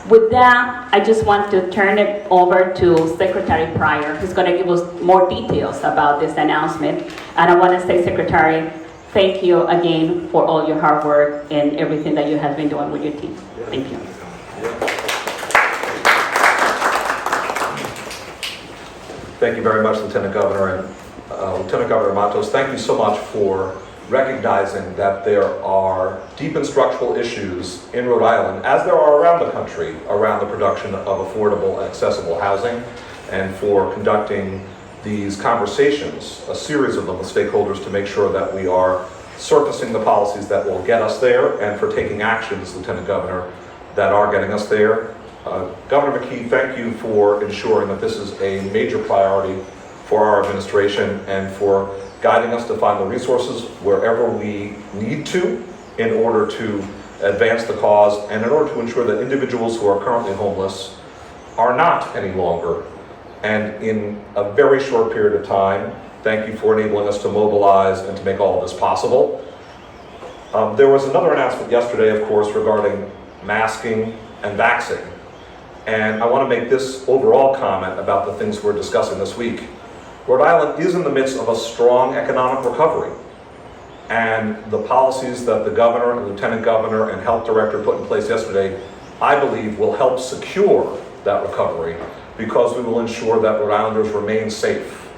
With that, I just want to turn it over to Secretary Pryor, who's going to give us more details about this announcement. And I want to say, Secretary, thank you again for all your hard work and everything that you have been doing with your team. Thank you. Thank you very much, Lieutenant Governor. And Lieutenant Governor Matos, thank you so much for recognizing that there are deep and structural issues in Rhode Island, as there are around the country, around the production of affordable and accessible housing, and for conducting these conversations, a series of them with stakeholders, to make sure that we are surfacing the policies that will get us there, and for taking actions, Lieutenant Governor, that are getting us there. Governor McKee, thank you for ensuring that this is a major priority for our administration, and for guiding us to find the resources wherever we need to in order to advance the cause, and in order to ensure that individuals who are currently homeless are not any longer. And in a very short period of time, thank you for enabling us to mobilize and to make all of this possible. There was another announcement yesterday, of course, regarding masking and vaxxing. And I want to make this overall comment about the things we're discussing this week. Rhode Island is in the midst of a strong economic recovery. And the policies that the governor, the lieutenant governor, and health director put in place yesterday, I believe, will help secure that recovery, because we will ensure that Rhode Islanders remain safe,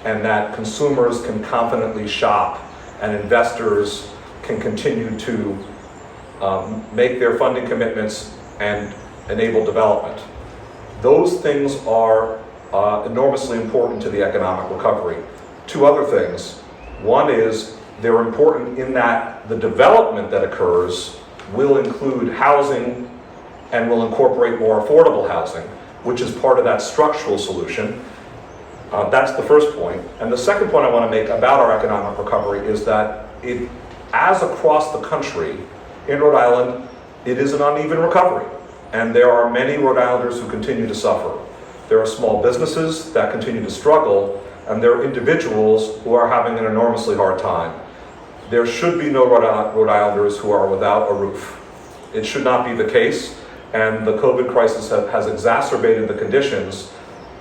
and that consumers can confidently shop, and investors can continue to make their funding commitments and enable development. Those things are enormously important to the economic recovery. Two other things. One is they're important in that the development that occurs will include housing and will incorporate more affordable housing, which is part of that structural solution. That's the first point. And the second point I want to make about our economic recovery is that as across the country, in Rhode Island, it is an uneven recovery. And there are many Rhode Islanders who continue to suffer. There are small businesses that continue to struggle, and there are individuals who are having an enormously hard time. There should be no Rhode Islanders who are without a roof. It should not be the case, and the COVID crisis has exacerbated the conditions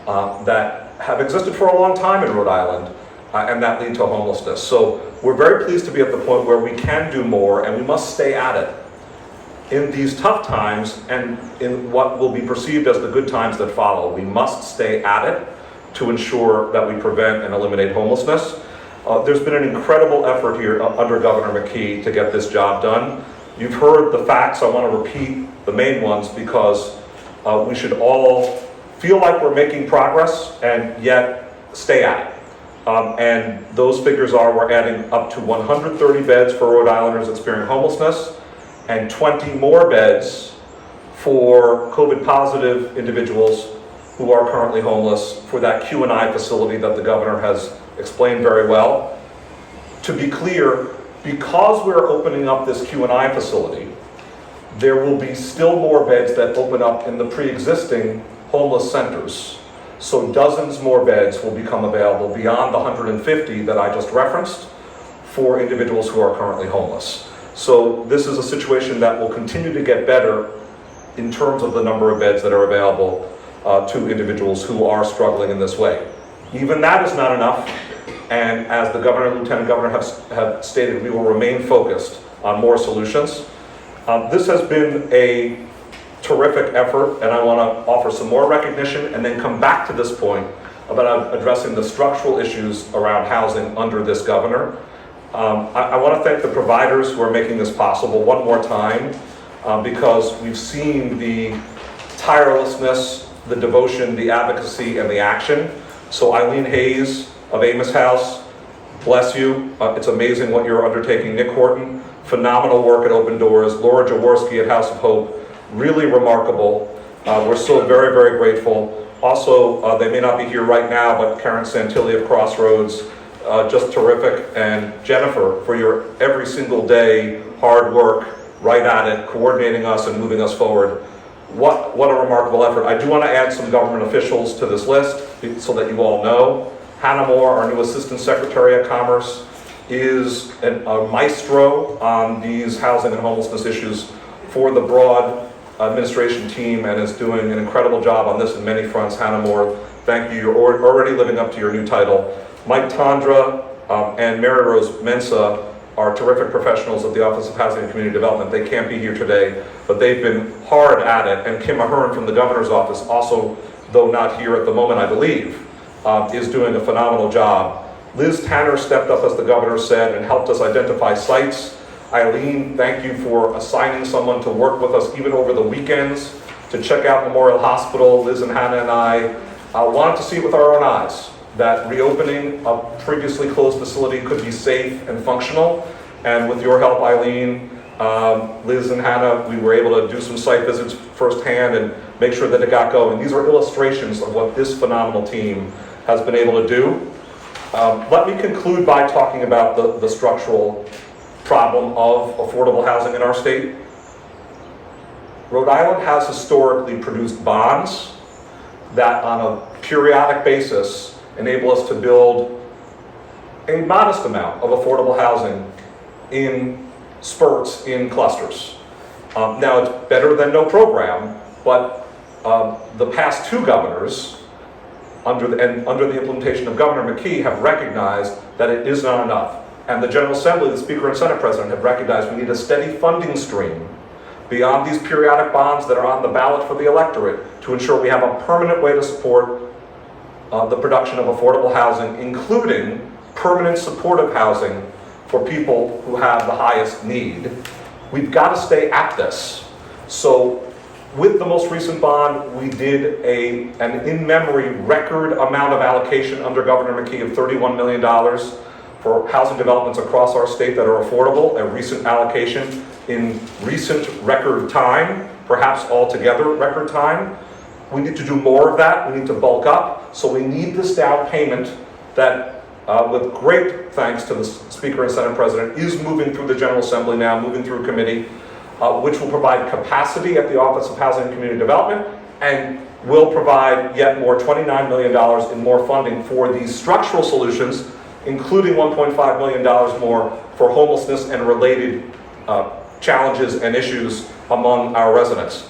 that have existed for a long time in Rhode Island, and that lead to homelessness. So we're very pleased to be at the point where we can do more, and we must stay at it. In these tough times, and in what will be perceived as the good times that follow, we must stay at it to ensure that we prevent and eliminate homelessness. There's been an incredible effort here under Governor McKee to get this job done. You've heard the facts. I want to repeat the main ones, because we should all feel like we're making progress and yet stay at it. And those figures are, we're adding up to 130 beds for Rhode Islanders experiencing homelessness, and 20 more beds for COVID-positive individuals who are currently homeless, for that Q&I facility that the governor has explained very well. To be clear, because we're opening up this Q&I facility, there will be still more beds that open up in the pre-existing homeless centers. So dozens more beds will become available beyond the 150 that I just referenced for individuals who are currently homeless. So this is a situation that will continue to get better in terms of the number of beds that are available to individuals who are struggling in this way. Even that is not enough, and as the governor and lieutenant governor have stated, we will remain focused on more solutions. This has been a terrific effort, and I want to offer some more recognition and then come back to this point about addressing the structural issues around housing under this governor. I want to thank the providers who are making this possible one more time, because we've seen the tirelessness, the devotion, the advocacy, and the action. So Eileen Hayes of Amos House, bless you. It's amazing what you're undertaking. Nick Horton, phenomenal work at Open Doors. Laura Jaworski at House of Hope, really remarkable. We're so very, very grateful. Also, they may not be here right now, but Karen Santilli of Crossroads, just terrific. And Jennifer, for your every single day hard work, right at it, coordinating us and moving us forward. What a remarkable effort. I do want to add some government officials to this list so that you all know. Hanan Mo, our new Assistant Secretary of Commerce, is a maestro on these housing and homelessness issues for the broad administration team and is doing an incredible job on this in many fronts. Hanan Mo, thank you. You're already living up to your new title. Mike Tondra and Mary Rose Mensa are terrific professionals at the Office of Housing and Community Development. They can't be here today, but they've been hard at it. And Kim Ahern from the Governor's Office, also, though not here at the moment, I believe, is doing a phenomenal job. Liz Tanner stepped up, as the Governor said, and helped us identify sites. Eileen, thank you for assigning someone to work with us even over the weekends to check out Memorial Hospital. Liz and Hannah and I wanted to see it with our own eyes, that reopening a previously closed facility could be safe and functional. And with your help, Eileen, Liz and Hannah, we were able to do some site visits firsthand and make sure that it got going. These are illustrations of what this phenomenal team has been able to do. Let me conclude by talking about the structural problem of affordable housing in our state. Rhode Island has historically produced bonds that on a periodic basis enable us to build a modest amount of affordable housing in spurts, in clusters. Now, it's better than no program, but the past two governors, under the implementation of Governor McKee, have recognized that it is not enough. And the General Assembly, the Speaker and Senate President have recognized we need a steady funding stream beyond these periodic bonds that are on the ballot for the electorate to ensure we have a permanent way to support the production of affordable housing, including permanent supportive housing for people who have the highest need. We've got to stay at this. So with the most recent bond, we did an in-memory record amount of allocation under Governor McKee of $31 million for housing developments across our state that are affordable, a recent allocation in recent record time, perhaps altogether record time. We need to do more of that. We need to bulk up. So we need this down payment that, with great thanks to the Speaker and Senate President, is moving through the General Assembly now, moving through committee, which will provide capacity at the Office of Housing and Community Development and will provide yet more $29 million in more funding for these structural solutions, including $1.5 million more for homelessness and related challenges and issues among our residents.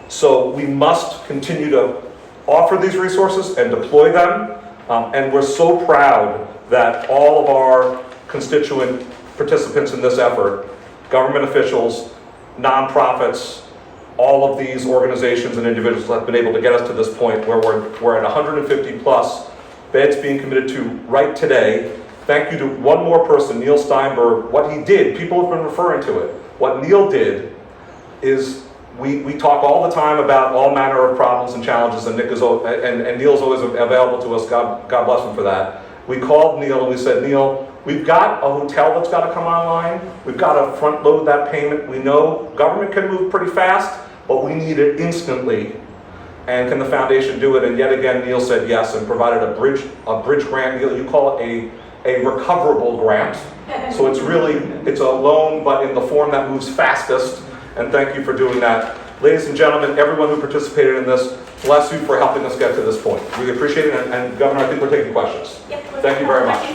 So we must continue to offer these resources and deploy them. And we're so proud that all of our constituent participants in this effort, government officials, nonprofits, all of these organizations and individuals have been able to get us to this point where we're at 150 plus beds being committed to right today. Thank you to one more person, Neil Steinberg. What he did, people have been referring to it. What Neil did is we talk all the time about all manner of problems and challenges, and Neil's always available to us. God bless him for that. We called Neil and we said, Neil, we've got a hotel that's got to come online. We've got to front load that payment. We know government can move pretty fast, but we need it instantly. And can the foundation do it? And yet again, Neil said yes and provided a bridge grant. Neil, you call it a recoverable grant. So it's a loan, but in the form that moves fastest. And thank you for doing that. Ladies and gentlemen, everyone who participated in this, bless you for helping us get to this point. We appreciate it. And Governor, I think we're taking questions. Yep, thank you very much.